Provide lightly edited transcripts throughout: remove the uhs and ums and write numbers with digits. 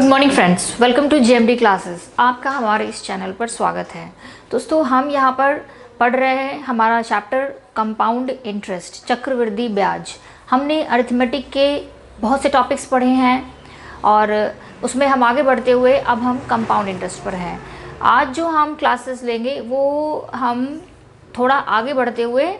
Good morning friends, welcome to JMD classes. आपका हमारे इस चैनल पर स्वागत है। दोस्तों, हम यहाँ पर पढ़ रहे हैं हमारा चैप्टर कंपाउंड इंटरेस्ट, चक्रवृद्धि ब्याज। हमने अरिथमेटिक के बहुत से टॉपिक्स पढ़े हैं और उसमें हम आगे बढ़ते हुए अब हम कंपाउंड इंटरेस्ट पर हैं। आज जो हम क्लासेस लेंगे वो हम थोड़ा आगे बढ़ते हुए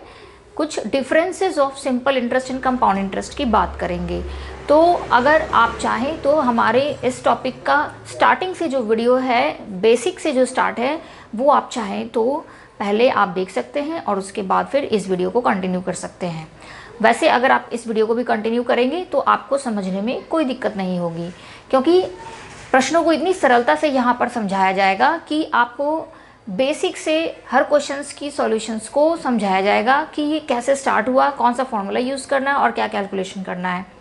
कुछ differences of simple interest and compound interest की बात करेंगे। तो अगर आप चाहें तो हमारे इस टॉपिक का स्टार्टिंग से जो वीडियो है, बेसिक से जो स्टार्ट है, वो आप चाहें तो पहले आप देख सकते हैं और उसके बाद फिर इस वीडियो को कंटिन्यू कर सकते हैं। वैसे अगर आप इस वीडियो को भी कंटिन्यू करेंगे तो आपको समझने में कोई दिक्कत नहीं होगी, क्योंकि प्रश्नों को इतनी सरलता से यहाँ पर समझाया जाएगा कि आपको बेसिक से हर क्वेश्चंस की सॉल्यूशंस को समझाया जाएगा कि ये कैसे स्टार्ट हुआ, कौन सा फॉर्मूला यूज़ करना है और क्या कैलकुलेशन करना है।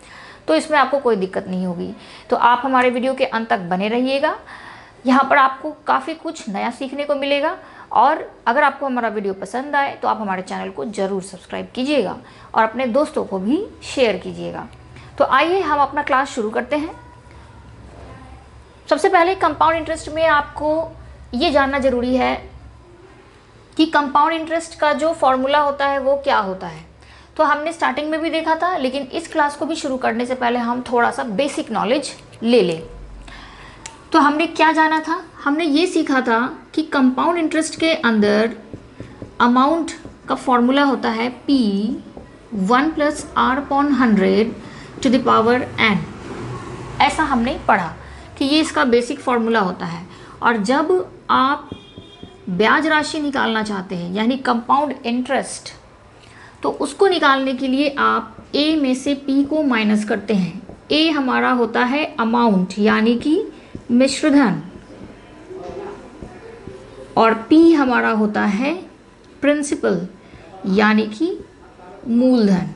तो इसमें आपको कोई दिक्कत नहीं होगी। तो आप हमारे वीडियो के अंत तक बने रहिएगा। यहाँ पर आपको काफ़ी कुछ नया सीखने को मिलेगा और अगर आपको हमारा वीडियो पसंद आए तो आप हमारे चैनल को ज़रूर सब्सक्राइब कीजिएगा और अपने दोस्तों को भी शेयर कीजिएगा। तो आइए हम अपना क्लास शुरू करते हैं। सबसे पहले कंपाउंड इंटरेस्ट में आपको ये जानना ज़रूरी है कि कंपाउंड इंटरेस्ट का जो फॉर्मूला होता है वो क्या होता है। तो हमने स्टार्टिंग में भी देखा था, लेकिन इस क्लास को भी शुरू करने से पहले हम थोड़ा सा बेसिक नॉलेज ले लें। तो हमने क्या जाना था? हमने ये सीखा था कि कंपाउंड इंटरेस्ट के अंदर अमाउंट का फॉर्मूला होता है P 1 + R/100 to the power n। ऐसा हमने पढ़ा कि ये इसका बेसिक फॉर्मूला होता है। और जब आप ब्याज राशि निकालना चाहते हैं यानी कंपाउंड इंटरेस्ट, तो उसको निकालने के लिए आप A में से P को माइनस करते हैं। A हमारा होता है अमाउंट यानी कि मिश्रधन और P हमारा होता है प्रिंसिपल यानी कि मूलधन।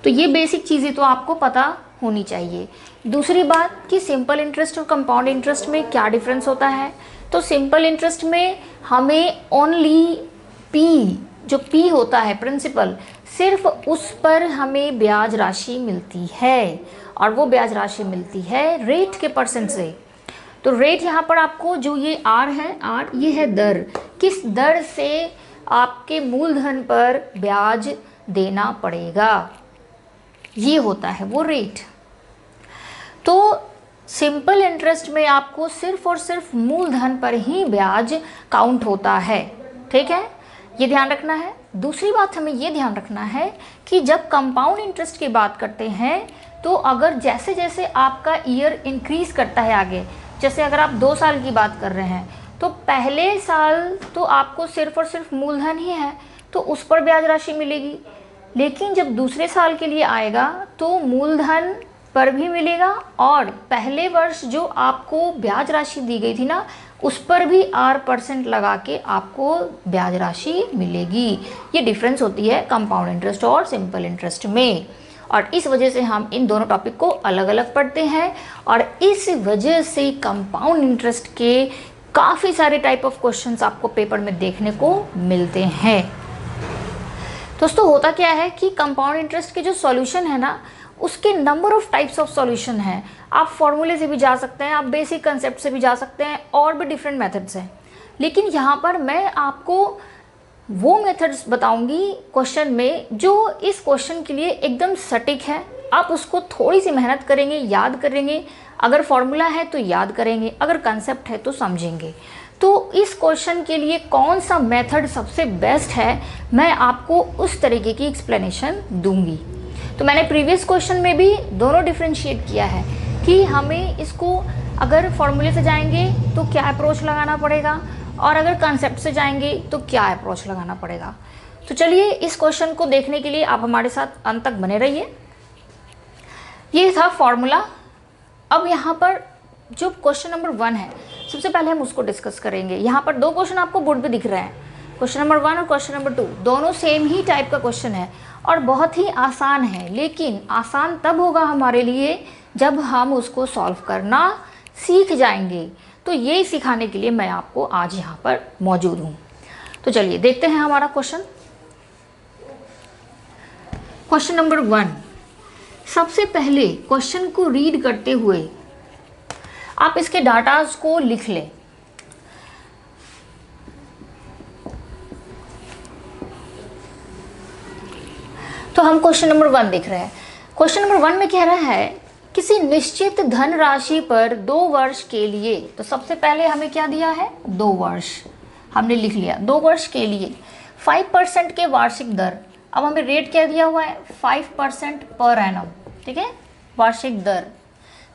तो ये बेसिक चीज़ें तो आपको पता होनी चाहिए। दूसरी बात कि सिंपल इंटरेस्ट और कंपाउंड इंटरेस्ट में क्या डिफरेंस होता है। तो सिंपल इंटरेस्ट में हमें ओनली P, जो P होता है प्रिंसिपल, सिर्फ उस पर हमें ब्याज राशि मिलती है और वो ब्याज राशि मिलती है रेट के परसेंट से। तो रेट यहाँ पर आपको जो ये R है, R ये है दर, किस दर से आपके मूलधन पर ब्याज देना पड़ेगा, ये होता है वो रेट। तो सिंपल इंटरेस्ट में आपको सिर्फ और सिर्फ मूलधन पर ही ब्याज काउंट होता है। ठीक है, ये ध्यान रखना है। दूसरी बात हमें ये ध्यान रखना है कि जब कंपाउंड इंटरेस्ट की बात करते हैं तो अगर जैसे जैसे आपका ईयर इंक्रीज करता है आगे, जैसे अगर आप 2 साल की बात कर रहे हैं तो पहले साल तो आपको सिर्फ और सिर्फ मूलधन ही है तो उस पर ब्याज राशि मिलेगी, लेकिन जब दूसरे साल के लिए आएगा तो मूलधन पर भी मिलेगा और पहले वर्ष जो आपको ब्याज राशि दी गई थी ना, उस पर भी R% लगा के आपको ब्याज राशि मिलेगी। ये डिफरेंस होती है कंपाउंड इंटरेस्ट और सिंपल इंटरेस्ट में, और इस वजह से हम इन दोनों टॉपिक को अलग अलग पढ़ते हैं और इस वजह से कंपाउंड इंटरेस्ट के काफ़ी सारे टाइप ऑफ क्वेश्चंस आपको पेपर में देखने को मिलते हैं। दोस्तों, होता क्या है कि कंपाउंड इंटरेस्ट के जो सॉल्यूशन है ना, उसके number of types of solution हैं। आप फॉर्मूले से भी जा सकते हैं, आप बेसिक कंसेप्ट से भी जा सकते हैं और भी डिफरेंट मेथड्स हैं, लेकिन यहाँ पर मैं आपको वो मेथड्स बताऊंगी क्वेश्चन में जो इस क्वेश्चन के लिए एकदम सटीक है। आप उसको थोड़ी सी मेहनत करेंगे, याद करेंगे, अगर फॉर्मूला है तो याद करेंगे, अगर कंसेप्ट है तो समझेंगे। तो इस क्वेश्चन के लिए कौन सा मेथड सबसे बेस्ट है, मैं आपको उस तरीके की एक्सप्लेनेशन दूंगी। तो मैंने प्रीवियस क्वेश्चन में भी दोनों डिफ्रेंशिएट किया है कि हमें इसको अगर फॉर्मूले से जाएंगे तो क्या अप्रोच लगाना पड़ेगा और अगर कंसेप्ट से जाएंगे तो क्या अप्रोच लगाना पड़ेगा। तो चलिए इस क्वेश्चन को देखने के लिए आप हमारे साथ अंत तक बने रहिए। ये था फॉर्मूला। अब यहाँ पर जो क्वेश्चन नंबर 1 है, सबसे पहले हम उसको डिस्कस करेंगे। यहाँ पर 2 क्वेश्चन आपको बोर्ड पे दिख रहे हैं, क्वेश्चन नंबर 1 और क्वेश्चन नंबर 2, दोनों सेम ही टाइप का क्वेश्चन है और बहुत ही आसान है, लेकिन आसान तब होगा हमारे लिए जब हम उसको सॉल्व करना सीख जाएंगे। तो ये सिखाने के लिए मैं आपको आज यहाँ पर मौजूद हूँ। तो चलिए देखते हैं हमारा क्वेश्चन। क्वेश्चन नंबर 1, सबसे पहले क्वेश्चन को रीड करते हुए आप इसके डाटाज को लिख लें। तो हम क्वेश्चन नंबर 1 देख रहे हैं। क्वेश्चन नंबर 1 में कह रहा है किसी निश्चित धनराशि पर 2 वर्ष के लिए, तो सबसे पहले हमें क्या दिया है, 2 वर्ष हमने लिख लिया, 2 वर्ष के लिए 5% के वार्षिक दर। अब हमें रेट क्या दिया हुआ है, 5% पर एनम, ठीक है, वार्षिक दर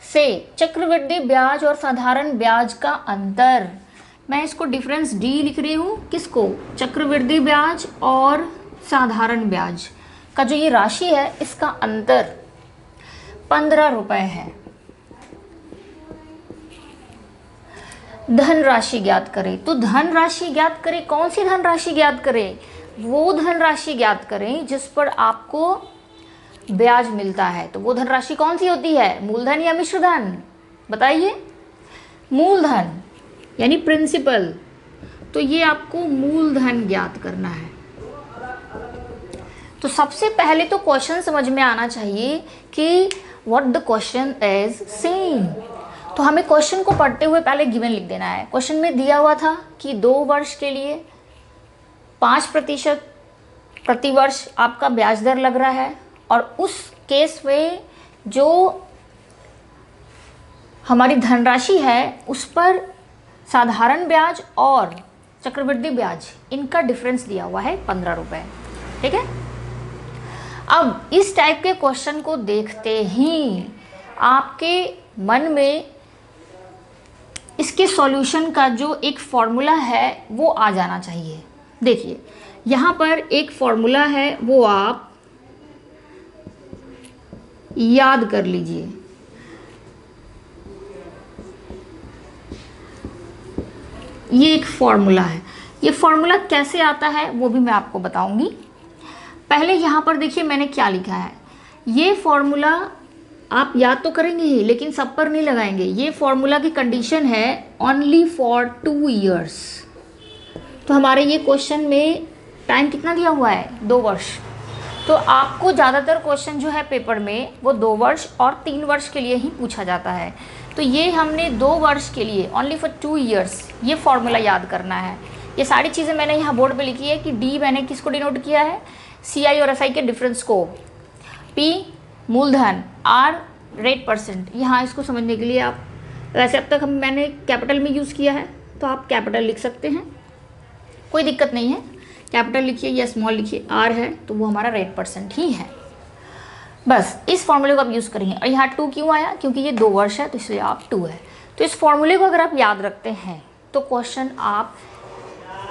से चक्रवृद्धि ब्याज और साधारण ब्याज का अंतर। मैं इसको डिफरेंस डी लिख रही हूँ, किसको, चक्रवृद्धि ब्याज और साधारण ब्याज का जो ये राशि है इसका अंतर 15 रुपए है। धनराशि ज्ञात करें, तो धनराशि ज्ञात करें, कौन सी धनराशि ज्ञात करें, वो धनराशि ज्ञात करें जिस पर आपको ब्याज मिलता है। तो वो धनराशि कौन सी होती है, मूलधन या मिश्रधन, बताइए, मूलधन यानी प्रिंसिपल। तो ये आपको मूलधन ज्ञात करना है। तो सबसे पहले तो क्वेश्चन समझ में आना चाहिए कि what the question is saying. तो हमें क्वेश्चन को पढ़ते हुए पहले गिवन लिख देना है। क्वेश्चन में दिया हुआ था कि 2 वर्ष के लिए 5% प्रति वर्ष आपका ब्याज दर लग रहा है, और उस केस में जो हमारी धनराशि है उस पर साधारण ब्याज और चक्रवृद्धि ब्याज इनका डिफरेंस दिया हुआ है 15 रुपए, ठीक है। अब इस टाइप के क्वेश्चन को देखते ही आपके मन में इसके सॉल्यूशन का जो एक फॉर्मूला है वो आ जाना चाहिए। देखिए यहाँ पर एक फॉर्मूला है, वो आप याद कर लीजिए। ये एक फॉर्मूला है, ये फॉर्मूला कैसे आता है वो भी मैं आपको बताऊंगी। पहले यहाँ पर देखिए मैंने क्या लिखा है, ये फॉर्मूला आप याद तो करेंगे ही लेकिन सब पर नहीं लगाएंगे। ये फॉर्मूला की कंडीशन है ओनली फॉर 2 इयर्स। तो हमारे ये क्वेश्चन में टाइम कितना दिया हुआ है, 2 वर्ष। तो आपको ज़्यादातर क्वेश्चन जो है पेपर में वो 2 वर्ष और 3 वर्ष के लिए ही पूछा जाता है। तो ये हमने 2 वर्ष के लिए ओनली फॉर 2 इयर्स ये फॉर्मूला याद करना है। ये सारी चीज़ें मैंने यहाँ बोर्ड पे लिखी है कि डी मैंने किसको डिनोट किया है, CI और SI के डिफरेंस को, P मूलधन, R रेट परसेंट। यहाँ इसको समझने के लिए आप, वैसे अब तक मैंने कैपिटल में यूज़ किया है तो आप कैपिटल लिख सकते हैं, कोई दिक्कत नहीं है, कैपिटल लिखिए या स्मॉल लिखिए, R है तो वो हमारा रेट परसेंट ही है। बस इस फॉर्मूले को आप यूज़ करेंगे। और यहाँ 2 क्यों आया, क्योंकि ये 2 वर्ष है तो इसलिए आप 2 है। तो इस फॉर्मूले को अगर आप याद रखते हैं तो क्वेश्चन आप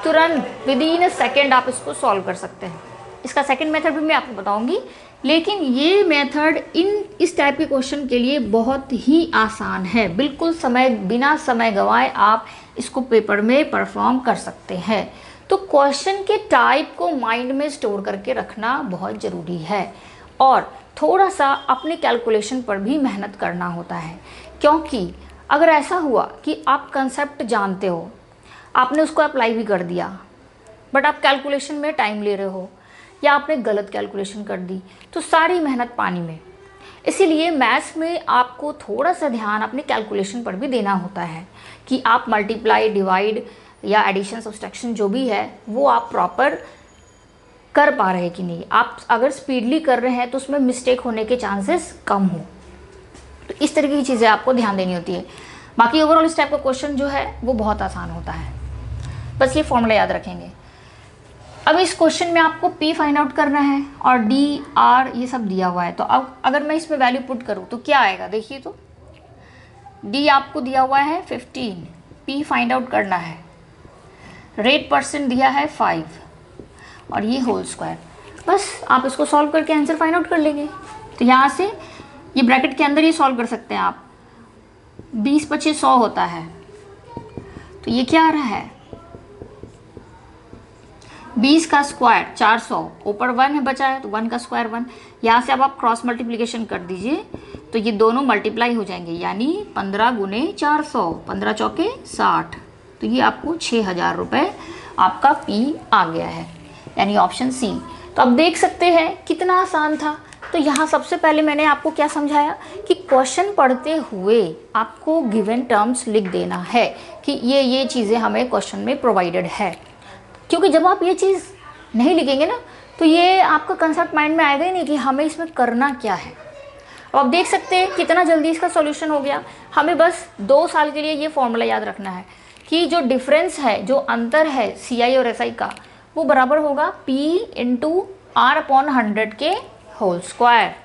तुरंत विदिन अ सेकेंड आप इसको सॉल्व कर सकते हैं। इसका सेकंड मेथड भी मैं आपको बताऊंगी, लेकिन ये मेथड इस टाइप के क्वेश्चन के लिए बहुत ही आसान है। बिल्कुल बिना समय गंवाए आप इसको पेपर में परफॉर्म कर सकते हैं। तो क्वेश्चन के टाइप को माइंड में स्टोर करके रखना बहुत ज़रूरी है, और थोड़ा सा अपने कैलकुलेशन पर भी मेहनत करना होता है। क्योंकि अगर ऐसा हुआ कि आप कंसेप्ट जानते हो, आपने उसको अप्लाई भी कर दिया, बट आप कैलकुलेशन में टाइम ले रहे हो या आपने गलत कैलकुलेशन कर दी, तो सारी मेहनत पानी में। इसीलिए मैथ्स में आपको थोड़ा सा ध्यान अपने कैलकुलेशन पर भी देना होता है कि आप मल्टीप्लाई, डिवाइड या एडिशन, सब्सट्रैक्शन जो भी है वो आप प्रॉपर कर पा रहे हैं कि नहीं। आप अगर स्पीडली कर रहे हैं तो उसमें मिस्टेक होने के चांसेस कम हो। तो इस तरीके की चीज़ें आपको ध्यान देनी होती है। बाकी ओवरऑल इस टाइप का क्वेश्चन जो है वो बहुत आसान होता है, बस ये फॉर्मूला याद रखेंगे। अब इस क्वेश्चन में आपको P फाइंड आउट करना है और D, R ये सब दिया हुआ है। तो अब अगर मैं इसमें वैल्यू पुट करूँ तो क्या आएगा, देखिए। तो D आपको दिया हुआ है 15, P फाइंड आउट करना है, रेट परसेंट दिया है 5 और ये होल स्क्वायर। बस आप इसको सॉल्व करके आंसर फाइंड आउट कर लेंगे। तो यहाँ से ये ब्रैकेट के अंदर ही सॉल्व कर सकते हैं आप। 20 25 100 होता है, तो ये क्या आ रहा है, 20 का स्क्वायर 400, ऊपर 1 है बचा है तो 1 का स्क्वायर 1। यहाँ से अब आप क्रॉस मल्टीप्लिकेशन कर दीजिए तो ये दोनों मल्टीप्लाई हो जाएंगे, यानी 15 गुने 400, 15 चौके 60। तो ये आपको 6000 रुपये आपका P आ गया है, यानी ऑप्शन सी। तो अब देख सकते हैं कितना आसान था। तो यहाँ सबसे पहले मैंने आपको क्या समझाया कि क्वेश्चन पढ़ते हुए आपको गिवन टर्म्स लिख देना है कि ये चीज़ें हमें क्वेश्चन में प्रोवाइडेड है, क्योंकि जब आप ये चीज़ नहीं लिखेंगे ना तो ये आपका कंसेप्ट माइंड में आएगा ही नहीं कि हमें इसमें करना क्या है। अब आप देख सकते हैं कितना जल्दी इसका सॉल्यूशन हो गया। हमें बस 2 साल के लिए ये फॉर्मूला याद रखना है कि जो डिफरेंस है, जो अंतर है CI और SI का, वो बराबर होगा P इंटू R/100 के होल स्क्वायर।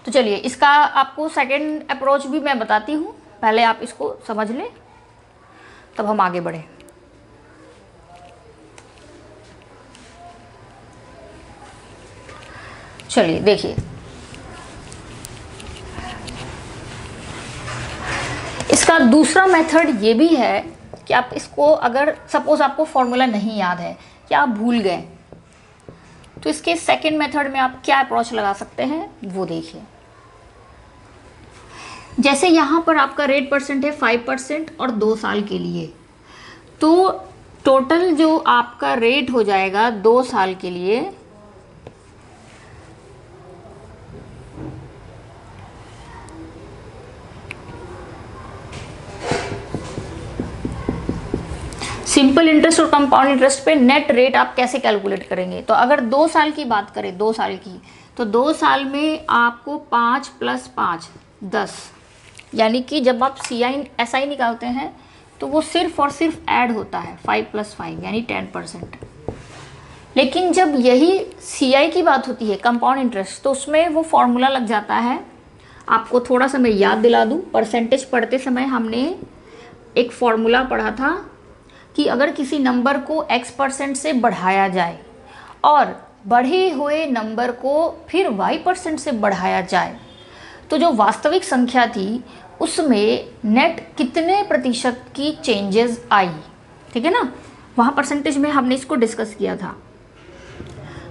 तो चलिए इसका आपको सेकंड अप्रोच भी मैं बताती हूँ, पहले आप इसको समझ लें तब हम आगे बढ़े। चलिए देखिए, इसका दूसरा मेथड ये भी है कि आप इसको, अगर सपोज आपको फॉर्मूला नहीं याद है या आप भूल गए, तो इसके सेकंड मेथड में आप क्या अप्रोच लगा सकते हैं वो देखिए। जैसे यहाँ पर आपका रेट परसेंट है 5% और 2 साल के लिए, तो टोटल जो आपका रेट हो जाएगा 2 साल के लिए सिंपल इंटरेस्ट और कंपाउंड इंटरेस्ट पे नेट रेट आप कैसे कैलकुलेट करेंगे। तो अगर 2 साल की बात करें, 2 साल की, तो 2 साल में आपको 5 + 5 10, यानी कि जब आप CI SI निकालते हैं तो वो सिर्फ और सिर्फ ऐड होता है 5 + 5 यानी 10%। लेकिन जब यही CI की बात होती है, कंपाउंड इंटरेस्ट, तो उसमें वो फॉर्मूला लग जाता है। आपको थोड़ा सा मैं याद दिला दूँ, परसेंटेज पढ़ते समय हमने एक फॉर्मूला पढ़ा था कि अगर किसी नंबर को X% से बढ़ाया जाए और बढ़े हुए नंबर को फिर Y% से बढ़ाया जाए, तो जो वास्तविक संख्या थी उसमें नेट कितने प्रतिशत की चेंजेस आई, ठीक है ना। वहाँ परसेंटेज में हमने इसको डिस्कस किया था।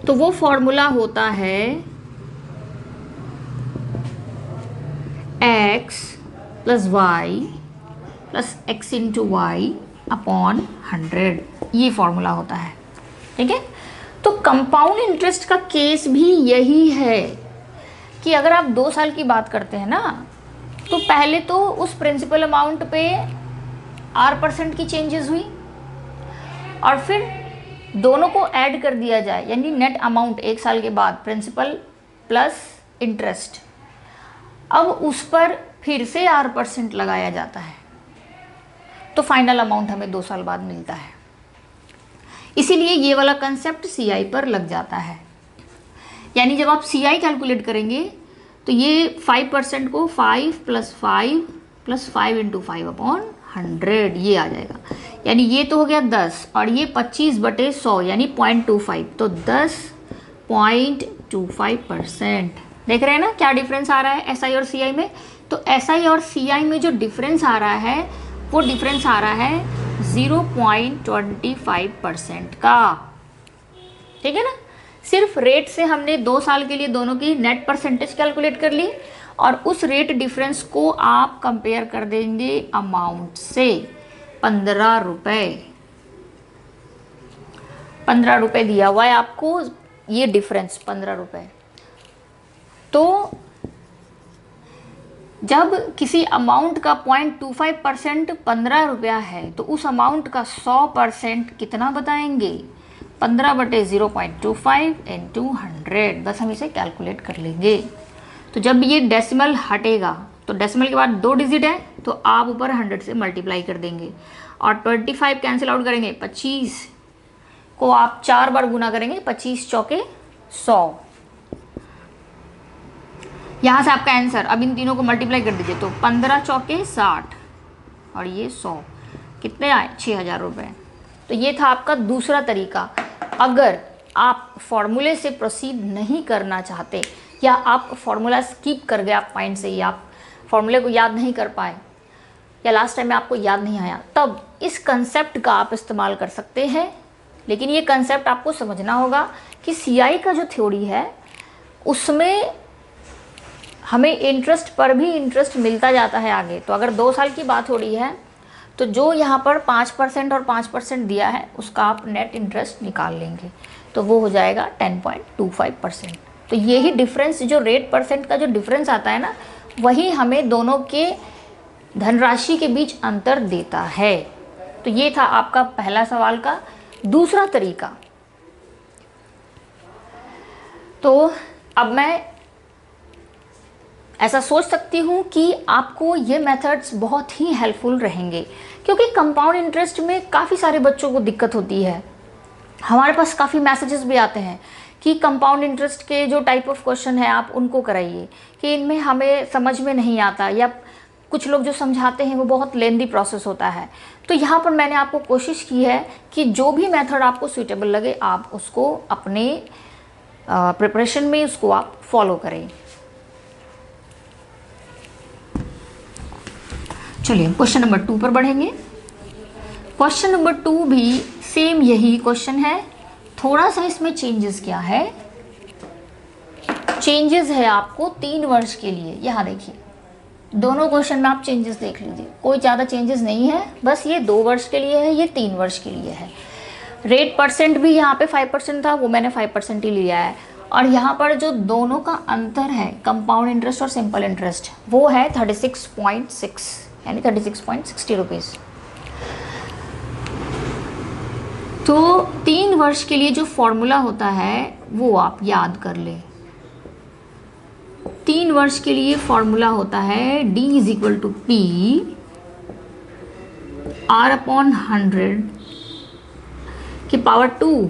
तो वो फॉर्मूला होता है X + Y + X × Y/100, ये फॉर्मूला होता है, ठीक है। तो कंपाउंड इंटरेस्ट का केस भी यही है कि अगर आप 2 साल की बात करते हैं ना, तो पहले तो उस प्रिंसिपल अमाउंट पे R% की चेंजेस हुई और फिर दोनों को ऐड कर दिया जाए, यानी नेट अमाउंट 1 साल के बाद प्रिंसिपल प्लस इंटरेस्ट, अब उस पर फिर से R% लगाया जाता है, तो फाइनल अमाउंट हमें 2 साल बाद मिलता है। इसीलिए ये वाला कंसेप्ट CI पर लग जाता है। यानी जब आप CI कैलकुलेट करेंगे तो ये 5% को 5 + 5 + 5 × 5/100 ये आ जाएगा। यानी ये तो हो गया 10 और ये 25/100 यानी 0.25, तो 10.25%। देख रहे हैं ना क्या डिफरेंस आ रहा है SI और CI में। तो SI और CI में जो डिफरेंस आ रहा है वो डिफरेंस आ रहा है 0.25% का, ठीक है ना। सिर्फ रेट से हमने 2 साल के लिए दोनों की नेट परसेंटेज कैलकुलेट कर ली और उस रेट डिफरेंस को आप कंपेयर कर देंगे अमाउंट से। 15 रुपये, 15 रुपये दिया हुआ है आपको, ये डिफरेंस 15 रुपये। तो जब किसी अमाउंट का 0.25% 15 रुपया है, तो उस अमाउंट का 100% कितना बताएंगे, 15/0.25 × 100। बस हम इसे कैलकुलेट कर लेंगे। तो जब ये डेसिमल हटेगा, तो डेसिमल के बाद 2 डिजिट है, तो आप ऊपर 100 से मल्टीप्लाई कर देंगे और 25 कैंसिल आउट करेंगे, 25 को आप 4 बार गुना करेंगे, 25 चौके 100। यहाँ से आपका आंसर, अब इन तीनों को मल्टीप्लाई कर दीजिए, तो 15 चौके 60 और ये 100, कितने आए, 6000 रुपये। तो ये था आपका दूसरा तरीका। अगर आप फॉर्मूले से प्रोसीड नहीं करना चाहते या आप फॉर्मूला स्किप कर गए आप माइंड से, या आप फॉर्मूले को याद नहीं कर पाए या लास्ट टाइम में आपको याद नहीं आया, तब इस कंसेप्ट का आप इस्तेमाल कर सकते हैं। लेकिन ये कंसेप्ट आपको समझना होगा कि CI का जो थ्योरी है उसमें हमें इंटरेस्ट पर भी इंटरेस्ट मिलता जाता है आगे। तो अगर 2 साल की बात हो रही है तो जो यहाँ पर 5% और 5% दिया है उसका आप नेट इंटरेस्ट निकाल लेंगे, तो वो हो जाएगा 10.25%। तो यही डिफरेंस, जो रेट परसेंट का जो डिफरेंस आता है ना, वही हमें दोनों के धनराशि के बीच अंतर देता है। तो ये था आपका पहला सवाल का दूसरा तरीका। तो अब मैं ऐसा सोच सकती हूँ कि आपको ये मेथड्स बहुत ही हेल्पफुल रहेंगे, क्योंकि कंपाउंड इंटरेस्ट में काफ़ी सारे बच्चों को दिक्कत होती है। हमारे पास काफ़ी मैसेजेस भी आते हैं कि कंपाउंड इंटरेस्ट के जो टाइप ऑफ क्वेश्चन है आप उनको कराइए, कि इनमें हमें समझ में नहीं आता, या कुछ लोग जो समझाते हैं वो बहुत लेंदी प्रोसेस होता है। तो यहाँ पर मैंने आपको कोशिश की है कि जो भी मेथड आपको सूटेबल लगे आप उसको अपने प्रिपरेशन में उसको आप फॉलो करें। चलिए क्वेश्चन नंबर 2 पर बढ़ेंगे। क्वेश्चन नंबर 2 भी सेम यही क्वेश्चन है, थोड़ा सा इसमें चेंजेस क्या है, चेंजेस है आपको 3 वर्ष के लिए। यहाँ देखिए दोनों क्वेश्चन में आप चेंजेस देख लीजिए, कोई ज़्यादा चेंजेस नहीं है, बस ये 2 वर्ष के लिए है, ये 3 वर्ष के लिए है। रेट परसेंट भी यहाँ पे 5% था, वो मैंने 5% ही लिया है। और यहाँ पर जो दोनों का अंतर है कंपाउंड इंटरेस्ट और सिंपल इंटरेस्ट, वो है 36.6 यानी 36.60 रुपीज़। तो 3 वर्ष के लिए जो फॉर्मूला होता है वो आप याद कर ले। 3 वर्ष के लिए फॉर्मूला होता है D is equal to P R/100 की पावर 2,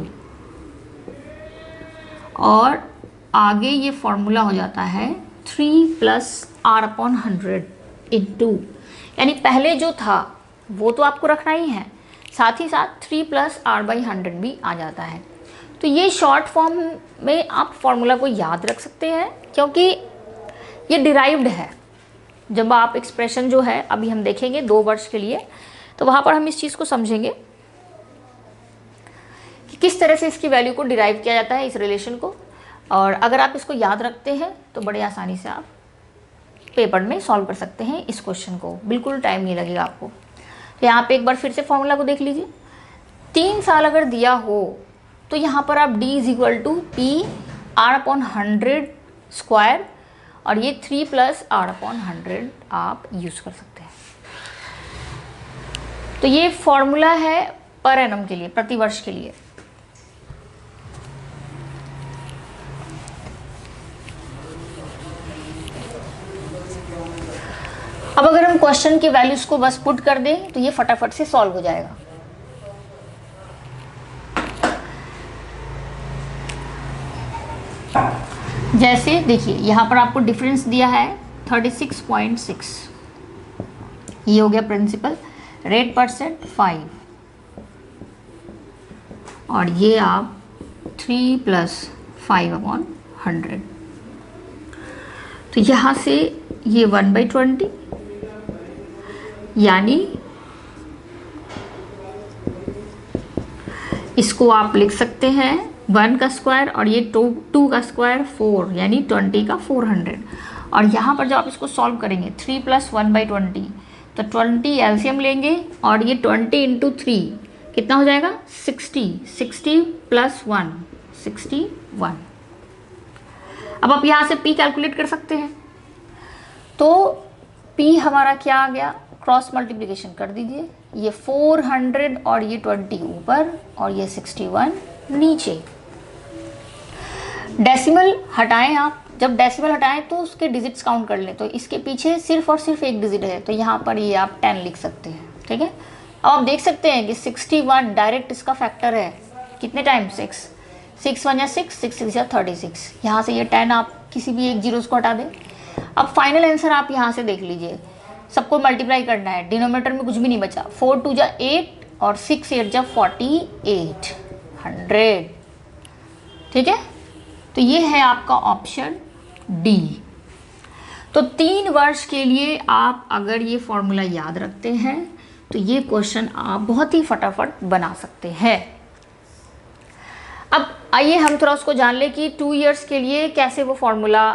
और आगे ये फॉर्मूला हो जाता है 3 + R/100 इंटू, यानी पहले जो था वो तो आपको रखना ही है, साथ ही साथ 3 + R/100 भी आ जाता है। तो ये शॉर्ट फॉर्म में आप फॉर्मूला को याद रख सकते हैं, क्योंकि ये डिराइव्ड है। जब आप एक्सप्रेशन जो है अभी हम देखेंगे 2 वर्ष के लिए, तो वहाँ पर हम इस चीज़ को समझेंगे कि किस तरह से इसकी वैल्यू को डिराइव किया जाता है, इस रिलेशन को। और अगर आप इसको याद रखते हैं तो बड़े आसानी से आप पेपर में सॉल्व कर सकते हैं इस क्वेश्चन को, बिल्कुल टाइम नहीं लगेगा आपको। तो यहाँ पे एक बार फिर से फॉर्मूला को देख लीजिए। 3 साल अगर दिया हो तो यहाँ पर आप D is equal to P R/100 square, और ये 3 + R/100 आप यूज़ कर सकते हैं। तो ये फॉर्मूला है पर एनम के लिए, प्रति वर्ष के लिए। अब अगर हम क्वेश्चन की वैल्यूज को बस पुट कर दें तो ये फटाफट से सॉल्व हो जाएगा। जैसे देखिए यहाँ पर आपको डिफरेंस दिया है 36.6, ये हो गया प्रिंसिपल, रेट परसेंट 5, और ये आप 3 + 5/100। तो यहाँ से ये 1/20, यानी इसको आप लिख सकते हैं 1 का स्क्वायर, और ये 2 का स्क्वायर 4, यानी 20 का 400। और यहाँ पर जब आप इसको सॉल्व करेंगे 3 + 1/20, तो 20 एलसीएम लेंगे, और ये 20 × 3 कितना हो जाएगा 60, 60 + 1 61। अब आप यहाँ से P कैलकुलेट कर सकते हैं। तो P हमारा क्या आ गया, क्रॉस मल्टीप्लिकेशन कर दीजिए, ये 400 और ये 20 ऊपर और ये 61 नीचे। डेसिमल हटाएं आप, जब डेसिमल हटाएं तो उसके डिजिट्स काउंट कर लें, तो इसके पीछे सिर्फ और सिर्फ एक डिजिट है, तो यहाँ पर ये आप 10 लिख सकते हैं। ठीक है, अब आप देख सकते हैं कि 61 डायरेक्ट इसका फैक्टर है, कितने टाइम 6, 6 × 1 = 6, 6 × 6 = 36। यहाँ से ये 10 आप किसी भी एक जीरोस को हटा दें। अब फाइनल आंसर आप यहाँ से देख लीजिए, सबको मल्टीप्लाई करना है, डिनोमिनेटर में कुछ भी नहीं बचा, 4 × 2 = 8 और 6 × 8 = 48, 100। ठीक है, तो ये है आपका ऑप्शन डी। तो 3 वर्ष के लिए आप अगर ये फॉर्मूला याद रखते हैं तो ये क्वेश्चन आप बहुत ही फटाफट बना सकते हैं। अब आइए हम थोड़ा उसको जान लें कि 2 इयर्स के लिए कैसे वो फॉर्मूला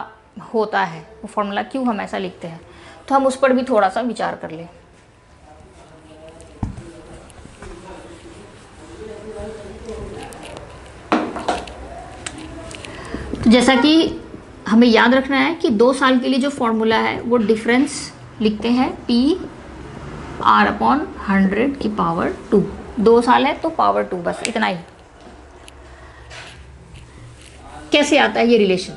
होता है, वो फॉर्मूला क्यों हम ऐसा लिखते हैं, तो हम उस पर भी थोड़ा सा विचार कर लें। तो जैसा कि हमें याद रखना है कि 2 साल के लिए जो फॉर्मूला है वो डिफरेंस लिखते हैं PR/100⁻²। 2 साल है तो पावर 2, बस इतना ही। कैसे आता है ये रिलेशन?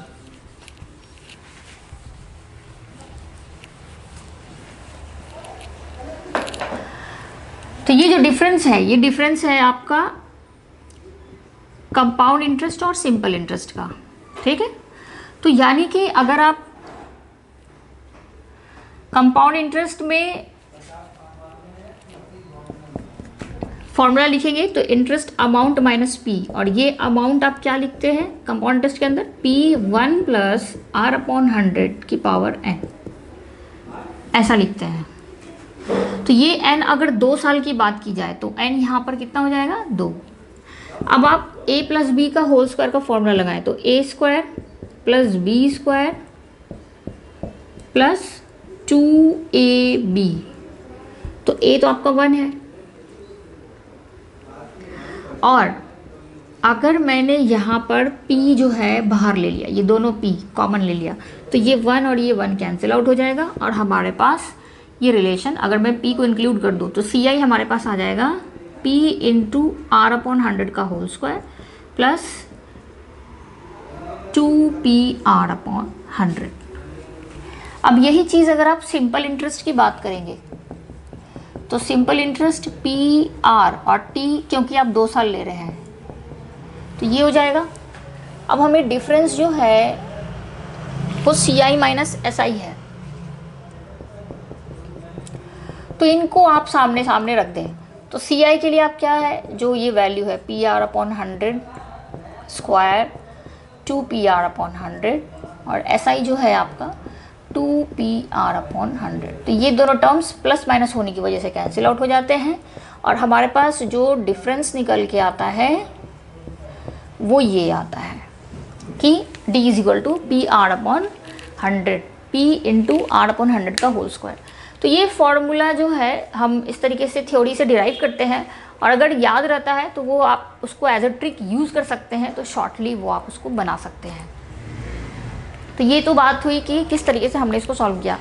तो ये जो डिफरेंस है, ये डिफरेंस है आपका कंपाउंड इंटरेस्ट और सिंपल इंटरेस्ट का, ठीक है। तो यानी कि अगर आप कंपाउंड इंटरेस्ट में फॉर्मूला लिखेंगे तो इंटरेस्ट अमाउंट माइनस पी, और ये अमाउंट आप क्या लिखते हैं कंपाउंड इंटरेस्ट के अंदर? P1 + R/100⁻n, ऐसा लिखते हैं। तो ये n अगर 2 साल की बात की जाए तो n यहाँ पर कितना हो जाएगा? 2। अब आप a + b का होल स्क्वायर का फॉर्मूला लगाएं तो a² + b² + 2ab, तो a तो आपका 1 है, और अगर मैंने यहाँ पर p जो है बाहर ले लिया, ये दोनों p कॉमन ले लिया, तो ये 1 और ये 1 कैंसिल आउट हो जाएगा, और हमारे पास ये रिलेशन, अगर मैं p को इंक्लूड कर दूँ तो ci हमारे पास आ जाएगा p × R/100 का होल स्क्वायर प्लस 2PR/100। अब यही चीज़ अगर आप सिंपल इंटरेस्ट की बात करेंगे तो सिंपल इंटरेस्ट PR और T, क्योंकि आप 2 साल ले रहे हैं तो ये हो जाएगा। अब हमें डिफरेंस जो है वो CI - SI है, तो इनको आप सामने सामने रख दें। तो CI के लिए आप क्या है, जो ये वैल्यू है PR/100 स्क्वायर 2PR/100, और SI जो है आपका 2PR/100। तो ये दोनों टर्म्स प्लस माइनस होने की वजह से कैंसिल आउट हो जाते हैं, और हमारे पास जो डिफरेंस निकल के आता है वो ये आता है कि D = PR/100, P × R/100 का होल स्क्वायर। तो ये फॉर्मूला जो है हम इस तरीके से थ्योरी से डिराइव करते हैं, और अगर याद रहता है तो वो आप उसको एज अ ट्रिक यूज़ कर सकते हैं, तो शॉर्टली वो आप उसको बना सकते हैं। तो ये तो बात हुई कि किस तरीके से हमने इसको सॉल्व किया,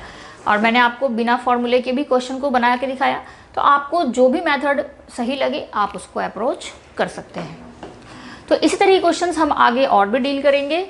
और मैंने आपको बिना फॉर्मूले के भी क्वेश्चन को बना के दिखाया। तो आपको जो भी मेथड सही लगे आप उसको अप्रोच कर सकते हैं। तो इसी तरह क्वेश्चंस हम आगे और भी डील करेंगे,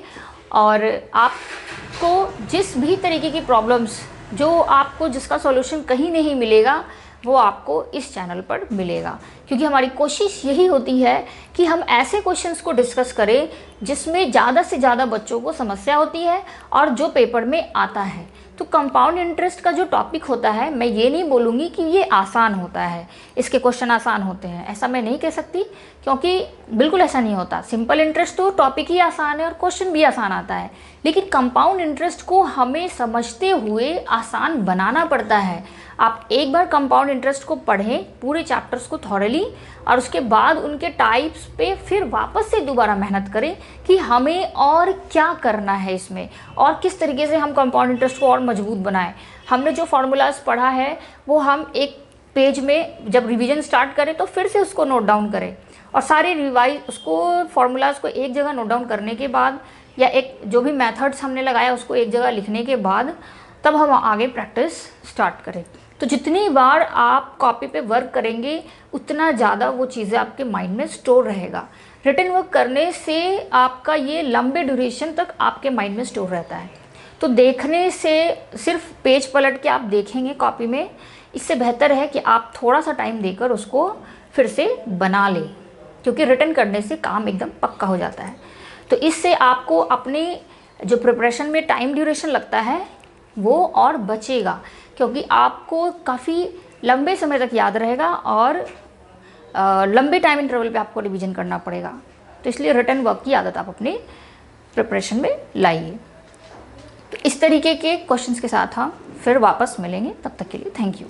और आपको जिस भी तरीके की प्रॉब्लम्स जो आपको जिसका सॉल्यूशन कहीं नहीं मिलेगा वो आपको इस चैनल पर मिलेगा, क्योंकि हमारी कोशिश यही होती है कि हम ऐसे क्वेश्चंस को डिस्कस करें जिसमें ज़्यादा से ज़्यादा बच्चों को समस्या होती है और जो पेपर में आता है। तो कंपाउंड इंटरेस्ट का जो टॉपिक होता है, मैं ये नहीं बोलूँगी कि ये आसान होता है, इसके क्वेश्चन आसान होते हैं, ऐसा मैं नहीं कह सकती, क्योंकि बिल्कुल ऐसा नहीं होता। सिंपल इंटरेस्ट तो टॉपिक ही आसान है और क्वेश्चन भी आसान आता है, लेकिन कंपाउंड इंटरेस्ट को हमें समझते हुए आसान बनाना पड़ता है। आप एक बार कंपाउंड इंटरेस्ट को पढ़ें, पूरे चैप्टर्स को थॉरली, और उसके बाद उनके टाइप्स पे फिर वापस से दोबारा मेहनत करें कि हमें और क्या करना है इसमें, और किस तरीके से हम कंपाउंड इंटरेस्ट को और मजबूत बनाएं। हमने जो फार्मूलाज पढ़ा है वो हम एक पेज में जब रिवीजन स्टार्ट करें तो फिर से उसको नोट डाउन करें, और सारे रिवाइज उसको फार्मूलाज को एक जगह नोट डाउन करने के बाद, या एक जो भी मेथड्स हमने लगाया उसको एक जगह लिखने के बाद, तब हम आगे प्रैक्टिस स्टार्ट करें। तो जितनी बार आप कॉपी पे वर्क करेंगे उतना ज़्यादा वो चीज़ें आपके माइंड में स्टोर रहेगा। रिटन वर्क करने से आपका ये लंबे ड्यूरेशन तक आपके माइंड में स्टोर रहता है। तो देखने से, सिर्फ पेज पलट के आप देखेंगे कॉपी में, इससे बेहतर है कि आप थोड़ा सा टाइम देकर उसको फिर से बना लें, क्योंकि रिटन करने से काम एकदम पक्का हो जाता है। तो इससे आपको अपने जो प्रिपरेशन में टाइम ड्यूरेशन लगता है वो और बचेगा, क्योंकि आपको काफ़ी लंबे समय तक याद रहेगा और लंबे टाइम इंटरवल पे आपको रिवीजन करना पड़ेगा। तो इसलिए रिटन वर्क की आदत आप अपने प्रिपरेशन में लाइए। तो इस तरीके के क्वेश्चंस के साथ हम फिर वापस मिलेंगे, तब तक के लिए थैंक यू।